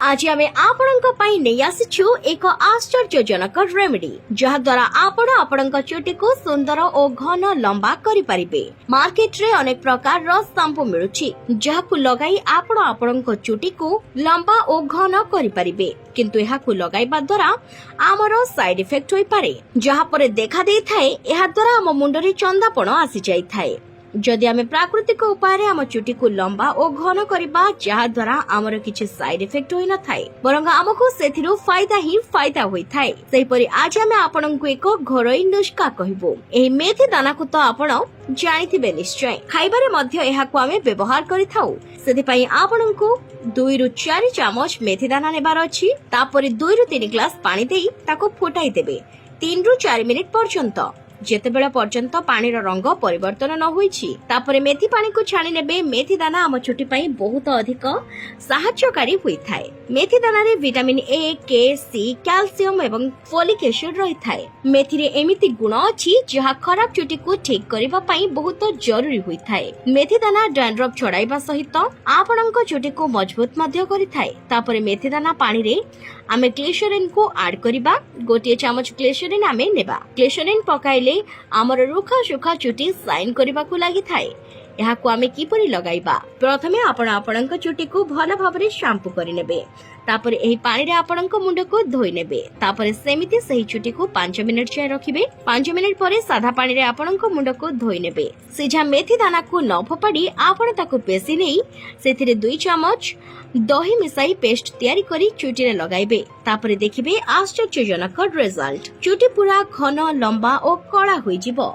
आज आमे आपणଙ୍କ ପାଇଁ ନେଇ ଆସିଛୁ ଏକ ଆଶ୍ଚର୍ଯ୍ୟଜନକ ରେମେଡି ଯାହା ଦ୍ୱାରା ଆପଣ ଆପଣଙ୍କ ଚୁଟିକୁ ସୁନ୍ଦର ଓ ଘନ ଲମ୍ବା କରିପାରିବେ। ମାର୍କେଟରେ ଅନେକ ପ୍ରକାରର ସାମ୍ପୁ ମିଳୁଛି ଯାହାକୁ ଲଗାଇ ଆପଣ ଆପଣଙ୍କ ଚୁଟିକୁ ଲମ୍ବା ଓ ଘନ କରିପାରିବେ, କିନ୍ତୁ ଏହାକୁ ଲଗାଇବା ଦ୍ୱାରା ଆମର ସାଇଡ ଇଫେକ୍ଟ ହୋଇପାରେ, ଯାହା ପରେ ଦେଖା ଦେଇଥାଏ ଏହା ଦ୍ୱାରା ଆମ ମୁଣ୍ଡରେ ଚନ୍ଦାପଣ ଆସିଯାଇଥାଏ। जदि आमे प्राकृतिक उपाय आम चुटी को लंबा और घन करबा जहा द्वारा आमर किछि साइड इफेक्ट होई न थाए, बरंग हमको सेथिरु फायदा ही फायदा होई थाए। सेहि परि आज आमे आपनकु एक घरोई नुस्खा कहिबो। एही मेथी दाना को तो आपण जानिथिबे निश्चय, खाइबारे मध्य एहाकु आमे व्यवहार करिथाउ। सेति पई आपनकु 2 रु 4 चमच मेथी दाना नेबार अछि। तापरे 2 रु 3 ग्लास पानी देई ताको फुटाई देबे 3 रु 4 मिनिट पर्यंत। जेतेबेला पर्यंत पानीर रंग परिवर्तन न होईछि तापरे मेथी पानी को छाणी नेबे। मेथी दाना आम चुटी पई बहुत अधिक सहायकारी होई थाए। मेथी दाना रे विटामिन ए, के, सी, कैल्शियम एवं फोलिक एसिड रही थाए। मेथी रे एमिति गुण अछि जहा खराब चुटी को ठीक करिबा पई बहुत जरूरी होई थाए। मेथी दाना डैंड्रफ छड़ाइबा सहित आपनक चुटी को मजबूत मध्य करि थाए। तापरे मेथी दाना पानी रे आमे ग्लिसरीन को ऐड करिबा। गोटे चमच ग्लिसरीन आमे नेबा। ग्लिसरीन पकाइले आमर रुखा सुखा चुटी साइन करबा को लागि थाए। एहाकु आमे किपरि लगाइबा? प्रथमे आपण आपणक चुटी को भल भाबरे शैम्पू करि नेबे। तापर एही पानी रे आपणक मुंड को धोई नेबे। तापर सेमिति सही चुटी को 5 मिनिट जाय रखिबे। 5 मिनिट परे साधा पानी रे आपणक मुंड को धोई नेबे। सिझा मेथी दाना को न फपाडी आपण ताको पेसी नेई सेथिरे 2 चमच दही मिसाई पेस्ट तयारी करी चुटी रे लगाइबे। तापर देखिबे आश्चर्यजनक रिजल्ट। चुटी पूरा घन लंबा और कड़ा होई जिवो।